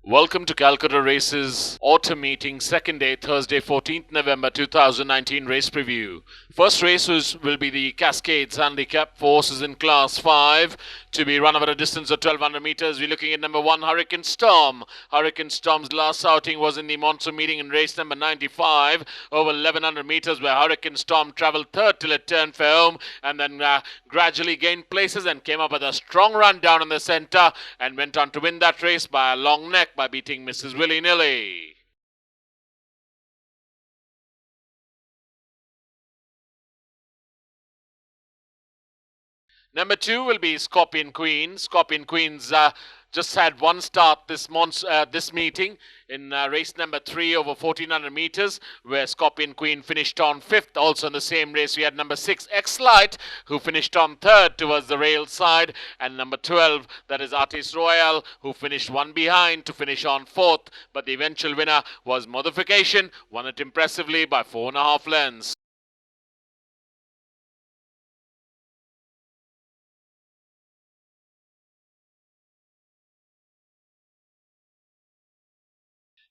Welcome to Calcutta Races Autumn Meeting, second day, Thursday, 14th November 2019 race preview. First race will be the Cascades Handicap for horses in Class 5 to be run over a distance of 1200 meters. We're looking at number 1, Hurricane Storm. Hurricane Storm's last outing was in the monsoon meeting in race number 95 over 1100 meters, where Hurricane Storm travelled third till it turned for home and then gradually gained places and came up with a strong run down in the centre and went on to win that race by a long neck by beating Mrs. Willy-Nilly. Number 2 will be Scorpion Queen. Scorpion Queen's just had one start this meeting in race number 3 over 1400 meters, where Scorpion Queen finished on 5th. Also in the same race, we had number 6, X-Light, who finished on 3rd towards the rail side, and number 12, that is Artist Royale, who finished one behind to finish on 4th. But the eventual winner was Modification, won it impressively by 4.5 lengths.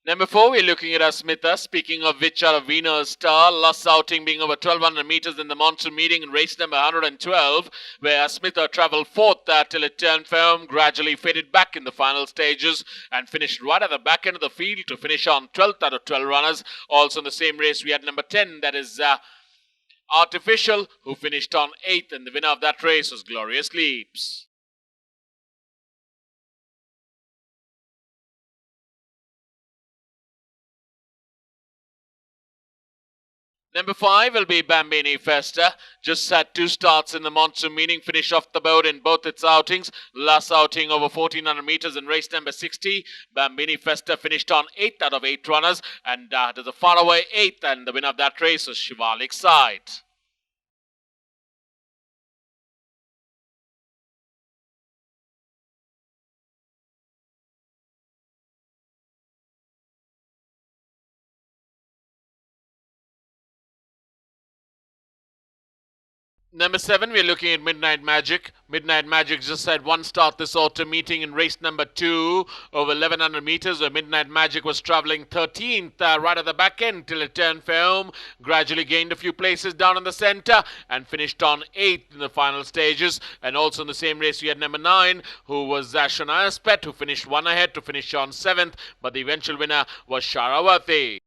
Number 4, we're looking at Asmita. Speaking of which, are a Venus Star. Last outing being over 1200 meters in the monsoon meeting in race number 112, where Asmita travelled 4th till it turned firm, gradually faded back in the final stages, and finished right at the back end of the field to finish on 12th out of 12 runners. Also in the same race, we had number 10, that is Artificial, who finished on 8th, and the winner of that race was Glorious Leaps. Number 5 will be Bambini Festa. Just had 2 starts in the monsoon meeting, finished off the board in both its outings. Last outing over 1400 meters in race number 60. Bambini Festa finished on 8th out of 8 runners, and there's a faraway 8th, and the winner of that race was Shivalik Sight. Number 7, we're looking at Midnight Magic. Midnight Magic just had one start this autumn meeting in race number 2 over 1100 meters, where Midnight Magic was travelling 13th right at the back end till it turned for home, gradually gained a few places down in the centre and finished on 8th in the final stages. And also in the same race, we had number 9, who was Shanaya's Pet, who finished one ahead to finish on 7th, but the eventual winner was Sharavati.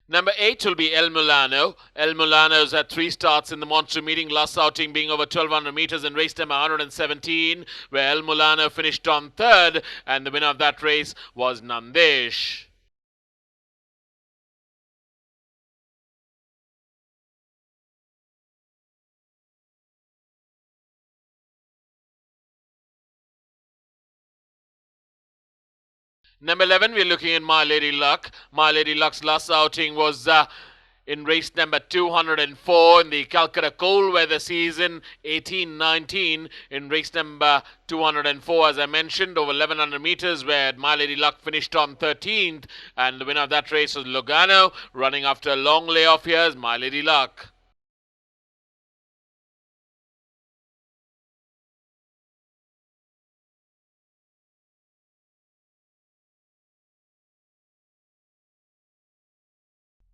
Number 8 will be El Mulano. El Mulano's had 3 starts in the monsoon meeting, last outing being over 1200 meters in race number 117, where El Mulano finished on 3rd, and the winner of that race was Nandesh. Number 11, we're looking at My Lady Luck. My Lady Luck's last outing was in race number 204 in the Calcutta cold weather season 18-19 in race number 204, as I mentioned, over 1100 meters, where My Lady Luck finished on 13th, and the winner of that race was Logano. Running after a long layoff here is My Lady Luck.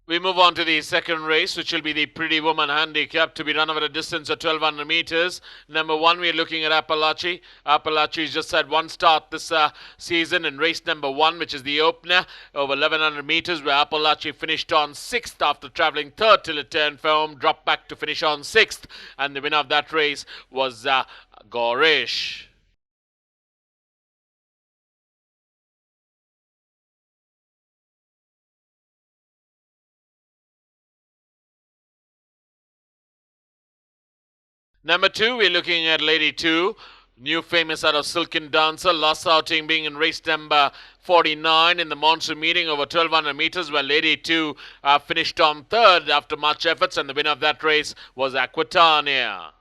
We move on to the second race, which will be the Pretty Woman Handicap to be run over a distance of 1200 meters. Number 1, we're looking at APALACHEE. APALACHEE's just had one start this season in race number 1, which is the opener, over 1100 meters, where APALACHEE finished on 6th after travelling 3rd till it turned for home, dropped back to finish on 6th, and the winner of that race was Gorish. Number 2, we're looking at Lady 2. New famous out of Silken Dancer, last outing being in race number 49 in the monsoon meeting over 1200 meters, where Lady 2 finished on 3rd after much efforts, and the winner of that race was Aquitania.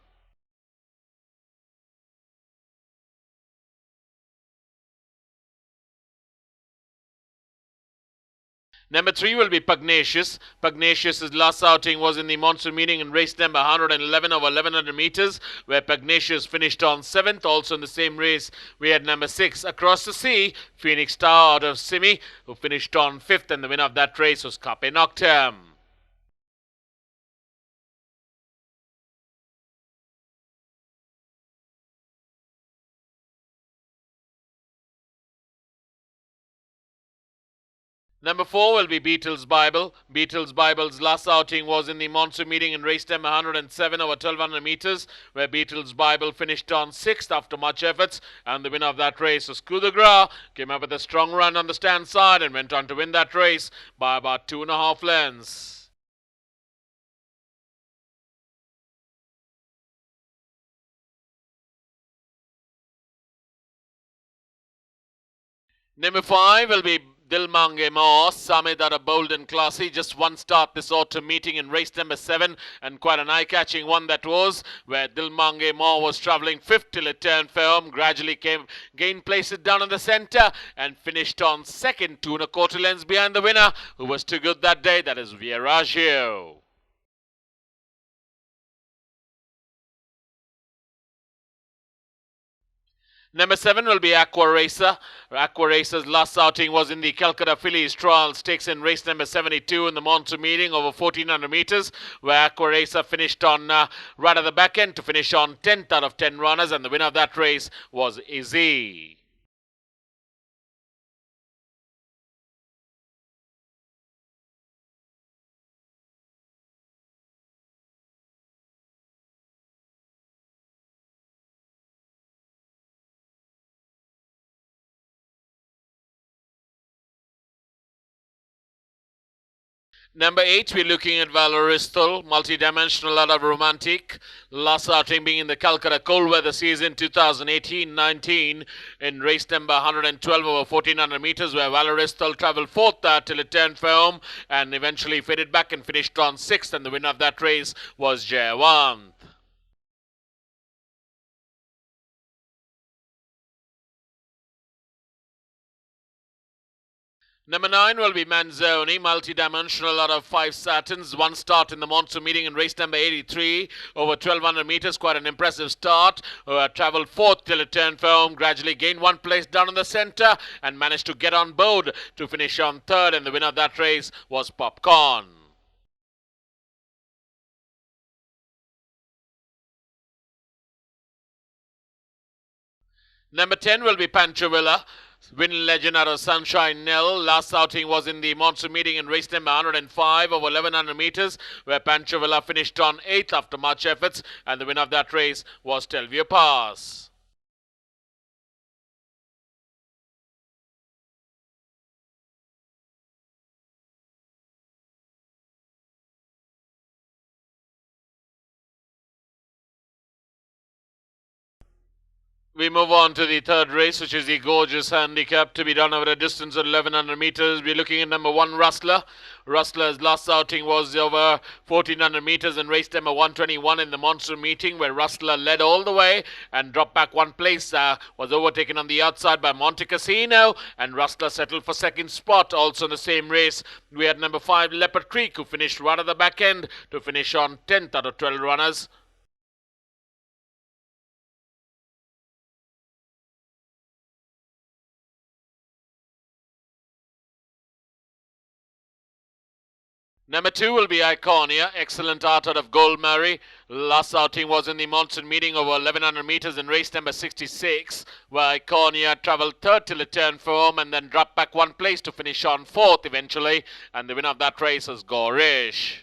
Number 3 will be Pugnacious. Pugnacious' last outing was in the monsoon meeting in race number 111 over 1100 meters, where Pugnacious finished on 7th. Also in the same race, we had number 6, Across the Sea, Phoenix Star out of Simi, who finished on 5th, and the winner of that race was Carpe Noctem. Number 4 will be Beatles Bible. Beatles Bible's last outing was in the monsoon meeting in race number 107 over 1200 meters, where Beatles Bible finished on 6th after much efforts, and the winner of that race was Coup de Grace. Came up with a strong run on the stand side and went on to win that race by about 2.5 lengths. Number 5 will be Dilmange Moore, Summit out of Bold and Classy. Just one start this autumn meeting in race number 7, and quite an eye-catching one that was, where Dilmange Moore was travelling 5th till it turned for home, gradually gained places down in the centre, and finished on 2nd, 2.25 lengths behind the winner, who was too good that day, that is Vieraggio. Number 7 will be Aqua Racer. Aqua Racer's last outing was in the Calcutta Fillies Trial Stakes in race number 72 in the monsoon meeting over 1400 meters, where Aqua Racer finished on right at the back end to finish on 10th out of 10 runners, and the winner of that race was Izzy. Number 8, we're looking at Valoristal, multi-dimensional out of Romantic. Last outing being in the Calcutta cold weather season 2018-19 in race number 112 over 1400 meters, where Valoristal travelled 4th till it turned for home and eventually faded back and finished on 6th, and the winner of that race was Jayawant. Number 9 will be Manzoni, multi-dimensional out of 5 Saturns. One start in the monsoon meeting in race number 83 over 1200 meters. Quite an impressive start. Travelled 4th till it turned for home. Gradually gained 1 place down in the centre and managed to get on board to finish on 3rd. And the winner of that race was Popcorn. Number 10 will be Pancho Villa. Win legend out of Sunshine Nell. Last outing was in the monsoon meeting in race number 105 over 1100 meters, where Pancho Villa finished on 8th after much efforts, and the winner of that race was Telvia Pass. We move on to the 3rd race, which is the gorgeous handicap to be done over a distance of 1100 meters. We're looking at number 1, Rustler. Rustler's last outing was over 1400 meters in race number 121 in the monsoon meeting, where Rustler led all the way and dropped back 1 place, was overtaken on the outside by Monte Cassino, and Rustler settled for 2nd spot. Also in the same race, we had number 5, Leopard Creek, who finished right at the back end to finish on 10th out of 12 runners. Number 2 will be Iconia, excellent art out of Goldmary. Last outing was in the monsoon meeting over 1100 meters in race number 66, where Iconia travelled 3rd till it turned for home and then dropped back 1 place to finish on 4th eventually, and the winner of that race was Gorish.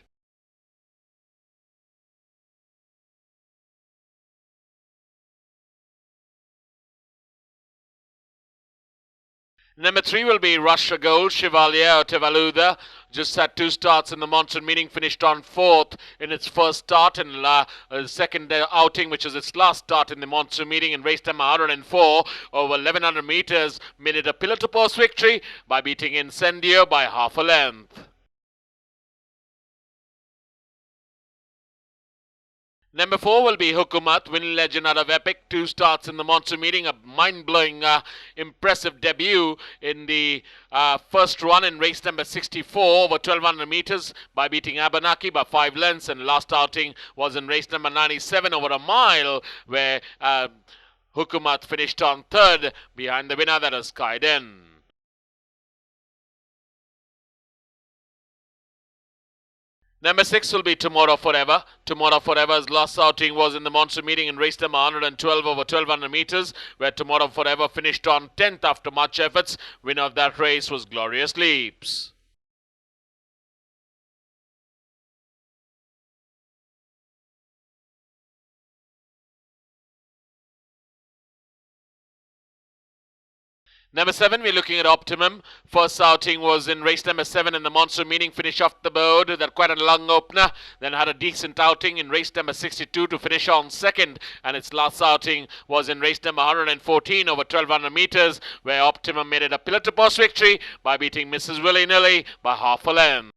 Number 3 will be Russia Gold, Chevalier Tevaluda. Just had 2 starts in the monsoon meeting, finished on 4th in its first start, and second outing, which is its last start in the monsoon meeting in race number 104 over 1100 meters, made it a pillar-to-post victory by beating Incendio by half a length. Number 4 will be HUKUMAT, winning legend out of Epic. 2 starts in the monsoon meeting. A mind-blowing, impressive debut in the first run in race number 64 over 1200 meters by beating APALACHEE by 5 lengths. And last outing was in race number 97 over a mile, where HUKUMAT finished on third behind the winner, that is Kaiden. Number 6 will be Tomorrow Forever. Tomorrow Forever's last outing was in the monsoon meeting in race number 112 over 1200 meters, where Tomorrow Forever finished on 10th after much efforts. Winner of that race was Glorious Leaps. Number 7, we're looking at Optimum. First outing was in race number 7 in the monsoon meeting, finish off the board. That quite a long opener. Then had a decent outing in race number 62 to finish on second. And its last outing was in race number 114 over 1200 meters, where Optimum made it a pillar to post victory by beating Mrs. Willy-Nilly by half a length.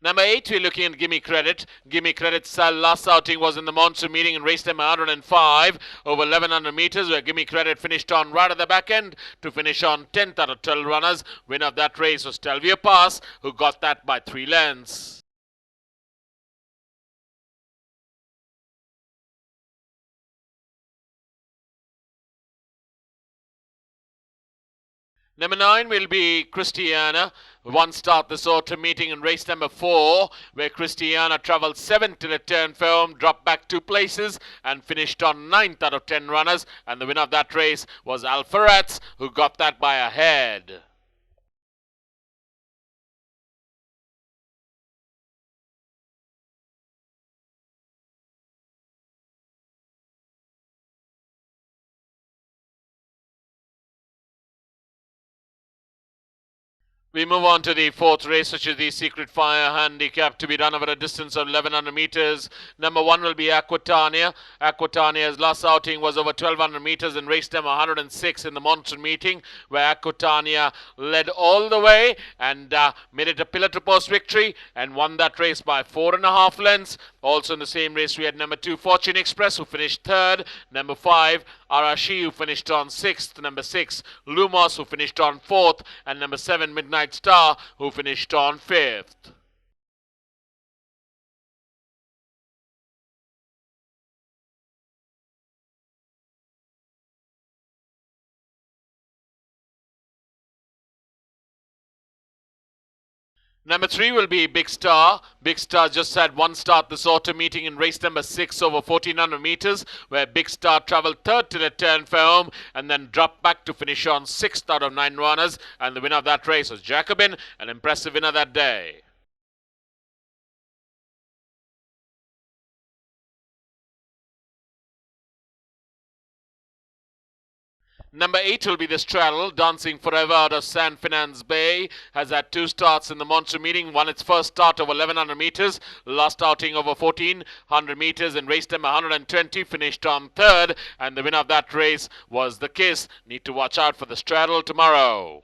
Number 8, we're looking at Gimme Credit. Gimme Credit's last outing was in the monsoon meeting in race number 105 over 1100 meters, where Gimme Credit finished on right at the back end to finish on 10th out of 12 runners. Winner of that race was Telvia Pass, who got that by 3 lengths. Number 9 will be Christiana. 1 start this autumn meeting in race number 4, where Christiana travelled 7 till it turned for home, dropped back 2 places and finished on 9th out of 10 runners. And the winner of that race was Alpharats, who got that by a head. We move on to the 4th race, which is the Secret Fire Handicap, to be done over a distance of 1100 meters. Number 1 will be Aquitania. Aquitania's last outing was over 1200 meters in race number 106 in the monsoon meeting, where Aquitania led all the way and made it a pillar to post victory and won that race by 4.5 lengths. Also in the same race, we had number 2, Fortune Express, who finished 3rd. Number 5, Arashi, who finished on 6th. Number 6, Lumos, who finished on 4th. And number 7, Midnight Star, who finished on 5th. Number 3 will be Big Star. Big Star just had 1 start this autumn meeting in race number 6 over 1400 meters, where Big Star travelled 3rd till it turned for home and then dropped back to finish on 6th out of 9 runners. And the winner of that race was Jacobin, an impressive winner that day. Number 8 will be the Straddle, Dancing Forever out of San Fernando Bay. Has had 2 starts in the monsoon meeting. Won its first start over 1100 meters. Last outing over 1400 meters in race number 120. Finished on 3rd. And the winner of that race was the Kiss. Need to watch out for the Straddle tomorrow.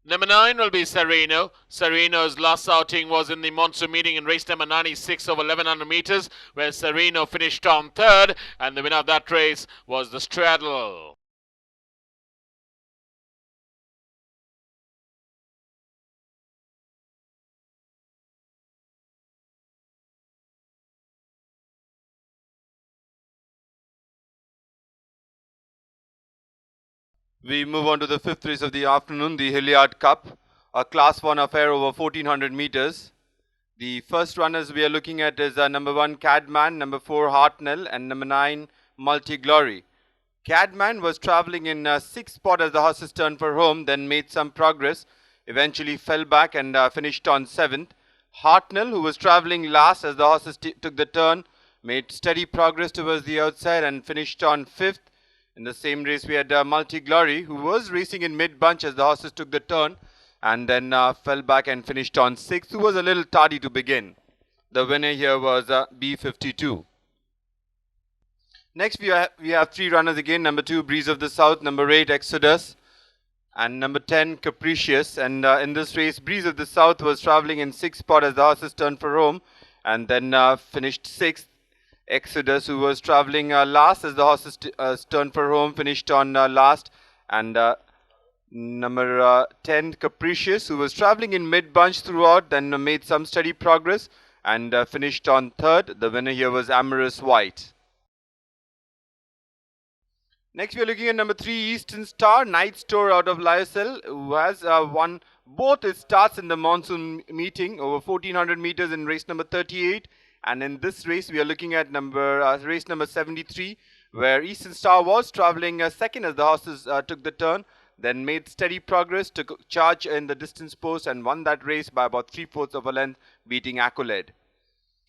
Number 9 will be Sereno. Sereno's last outing was in the monsoon meeting in race number 96 over 1100 meters, where Sereno finished on 3rd, and the winner of that race was the Straddle. We move on to the 5th race of the afternoon, the Hilliard Cup, a Class 1 affair over 1400 meters. The first runners we are looking at is number 1 Cadman, number 4 Hartnell, and number 9 Multi Glory. Cadman was travelling in 6th spot as the horses turned for home, then made some progress, eventually fell back and finished on 7th. Hartnell, who was travelling last as the horses took the turn, made steady progress towards the outside and finished on 5th. In the same race, we had Multi Glory, who was racing in mid-bunch as the horses took the turn and then fell back and finished on 6th, who was a little tardy to begin. The winner here was B52. Next we have three runners again. Number 2, Breeze of the South. Number 8, Exodus. And number 10, Capricious. And in this race, Breeze of the South was traveling in 6th spot as the horses turned for home, and then finished 6th. Exodus, who was traveling last as the horses turned for home, finished on last. And number 10, Capricious, who was traveling in mid-bunch throughout, then made some steady progress and finished on 3rd. The winner here was Amorous White. Next, we are looking at number 3, Eastern Star, Night Store out of Lyocell, who has won both its starts in the monsoon meeting over 1400 meters in race number 38. And in this race, we are looking at race number 73, where Eastern Star was traveling second as the horses took the turn, then made steady progress, took charge in the distance post and won that race by about 3/4 of a length, beating Accolade.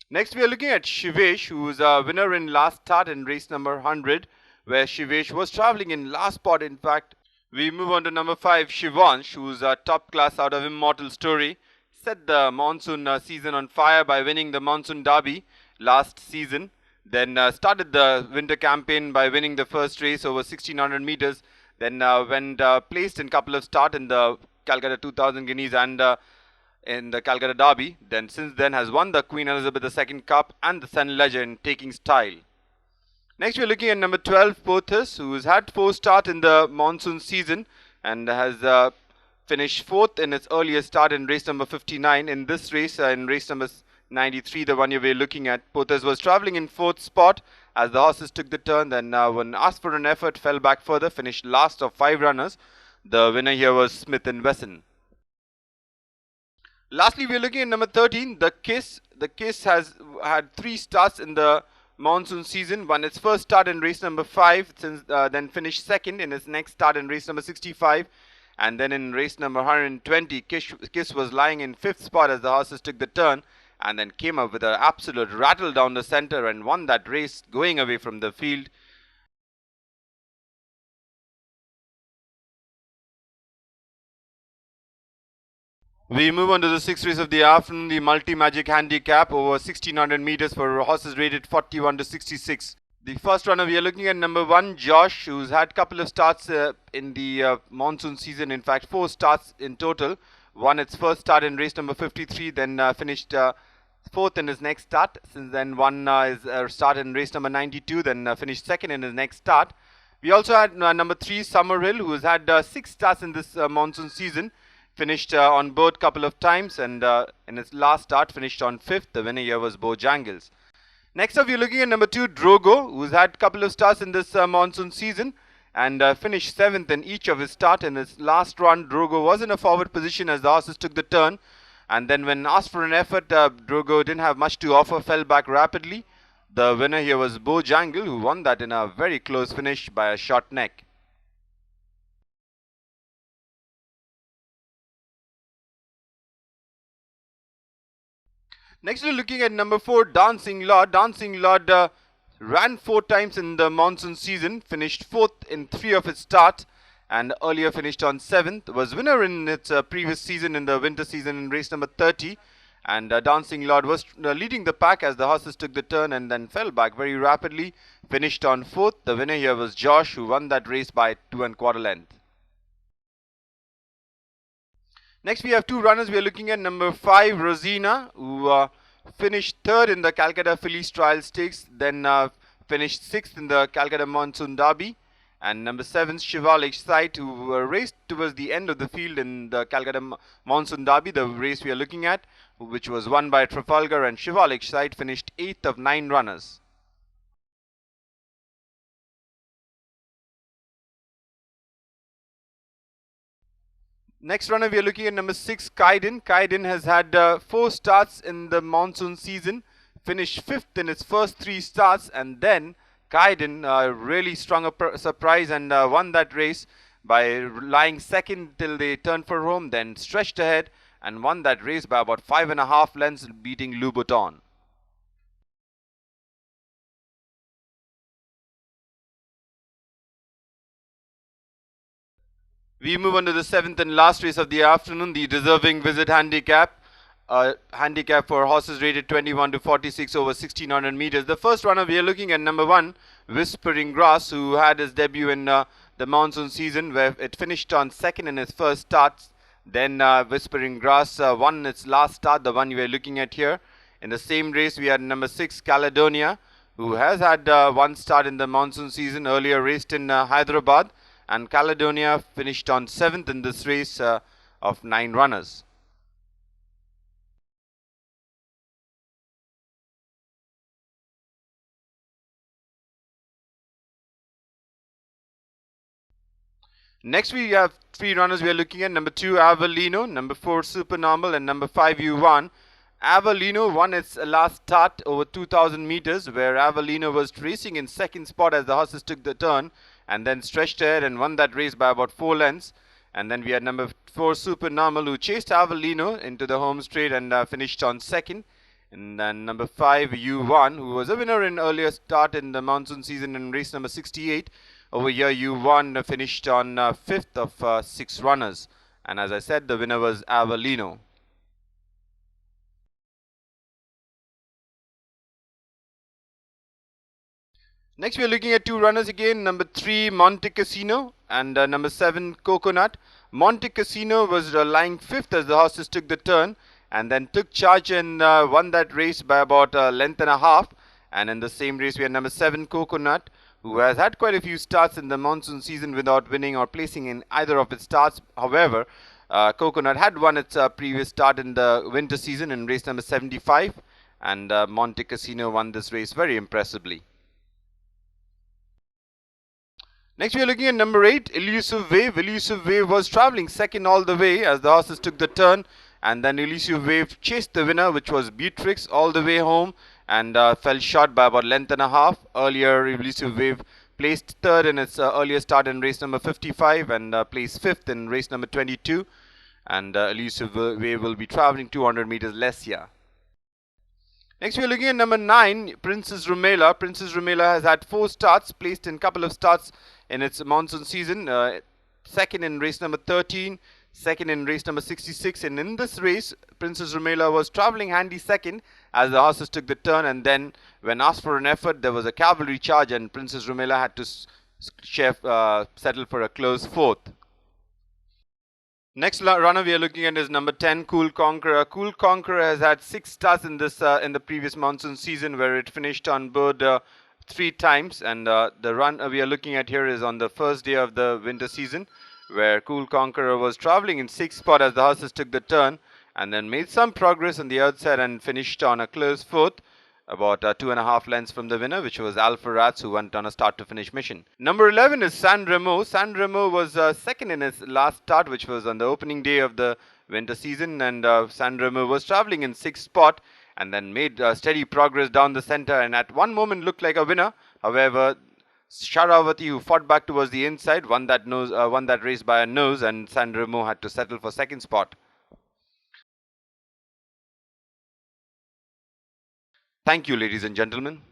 Next, we are looking at Shivesh, who was a winner in last start in race number 100, where Shivesh was traveling in last spot. In fact, we move on to number 5, Shivansh, who's a top class out of Immortal Story. Set the monsoon season on fire by winning the Monsoon Derby last season. Then started the winter campaign by winning the first race over 1600 meters. Then went placed in couple of start in the Calcutta 2000 Guineas and in the Calcutta Derby. Then since then has won the Queen Elizabeth II Cup and the Sun Legend, taking style. Next, we're looking at number 12, POTHUS, who has had 4 starts in the monsoon season and has finished 4th in its earlier start in race number 59. In this race, in race number 93, the one we're looking at, POTHUS was traveling in 4th spot as the horses took the turn. Then when asked for an effort, fell back further, finished last of 5 runners. The winner here was Smith & Wesson. Lastly, we're looking at number 13, The Kiss. The Kiss has had 3 starts in the monsoon season, won its first start in race number 5, then finished second in its next start in race number 65, and then in race number 120, Kiss was lying in 5th spot as the horses took the turn, and then came up with an absolute rattle down the center and won that race, going away from the field. We move on to the 6th race of the afternoon, the Multi-Magic Handicap over 1600 meters for horses rated 41 to 66. The first runner we are looking at, number 1, Josh, who's had a couple of starts in the monsoon season. In fact, 4 starts in total. Won its first start in race number 53, then finished 4th in his next start. Since then, won his start in race number 92, then finished 2nd in his next start. We also had number 3, Summerhill, who has had 6 starts in this monsoon season. Finished on board couple of times, and in his last start finished on 5th. The winner here was Bojangles. Next up, we're looking at number 2, Drogo, who's had a couple of starts in this monsoon season and finished 7th in each of his start. In his last run, Drogo was in a forward position as the horses took the turn, and then when asked for an effort, Drogo didn't have much to offer, fell back rapidly. The winner here was Bojangle, who won that in a very close finish by a short neck. Next, we're looking at number 4, Dancing Lord. Dancing Lord ran 4 times in the monsoon season, finished 4th in 3 of its starts, and earlier finished on 7th. Was winner in its previous season in the winter season in race number 30. And Dancing Lord was leading the pack as the horses took the turn and then fell back very rapidly, finished on 4th. The winner here was Josh, who won that race by 2 1/4 length. Next, we have 2 runners. We are looking at number 5, Rosina, who finished 3rd in the Calcutta Fillies Trial Stakes, then finished 6th in the Calcutta Monsoon Derby. And number 7, Shivalik Sight, who raced towards the end of the field in the Calcutta Monsoon Derby, the race we are looking at, which was won by Trafalgar, and Shivalik Sight finished 8th of 9 runners. Next runner we are looking at number 6, Kaiden. Kaiden has had 4 starts in the monsoon season, finished 5th in its first 3 starts, and then Kaiden really strung a surprise and won that race by lying 2nd till they turned for home, then stretched ahead and won that race by about 5 1/2 lengths, beating Louboutin. We move on to the 7th and last race of the afternoon, the Deserving Visit Handicap. Handicap for horses rated 21 to 46 over 1600 meters. The first runner we are looking at, number 1, Whispering Grass, who had his debut in the monsoon season, where it finished on second in its first start. Then Whispering Grass won its last start, the one you are looking at here. In the same race, we had number 6 Caledonia, who has had one start in the monsoon season, earlier raced in Hyderabad, and Caledonia finished on 7th in this race of 9 runners. Next we have 3 runners we are looking at. Number 2 Avellino, number 4 Supernormal, and number 5 U1. Avellino won its last start over 2000 meters, where Avellino was racing in second spot as the horses took the turn and then stretched ahead and won that race by about 4 lengths. And then we had number 4 Supernormal, who chased Avellino into the home straight and finished on second. And then number 5 U1, who was a winner in earlier start in the monsoon season in race number 68. Over here U1 finished on 5th of 6 runners, and as I said, the winner was Avellino. Next we are looking at 2 runners again, number 3 Monte Cassino and number 7 Coconut. Monte Cassino was lying 5th as the horses took the turn and then took charge and won that race by about a length and a half. And in the same race we had number 7 Coconut, who has had quite a few starts in the monsoon season without winning or placing in either of its starts. However, Coconut had won its previous start in the winter season in race number 75, and Monte Cassino won this race very impressively. Next we are looking at number 8, Elusive Wave. Elusive Wave was travelling second all the way as the horses took the turn, and then Elusive Wave chased the winner, which was Beatrix, all the way home and fell short by about length and a half. Earlier, Elusive Wave placed third in its earlier start in race number 55 and placed fifth in race number 22. And Elusive Wave will be travelling 200 meters less here. Next, we are looking at number 9, Princess Rumela. Princess Rumela has had 4 starts, placed in a couple of starts in its monsoon season. Second in race number 13, second in race number 66, and in this race Princess Rumela was travelling handy second as the horses took the turn, and then when asked for an effort there was a cavalry charge and Princess Rumela had to settle for a close 4th. Next runner we are looking at is number 10, Cool Conqueror. Cool Conqueror has had 6 starts in this in the previous monsoon season, where it finished on board 3 times, and the run we are looking at here is on the first day of the winter season, where Cool Conqueror was travelling in 6th spot as the horses took the turn and then made some progress on the outside and finished on a close 4th, about 2.5 lengths from the winner, which was Alpha Rats, who went on a start to finish mission. Number 11 is San Remo. San Remo was second in its last start, which was on the opening day of the winter season, and San Remo was travelling in 6th spot and then made steady progress down the centre and at one moment looked like a winner. However, Sharavati, who fought back towards the inside, won that race by a nose, and San Remo had to settle for 2nd spot. Thank you, ladies and gentlemen.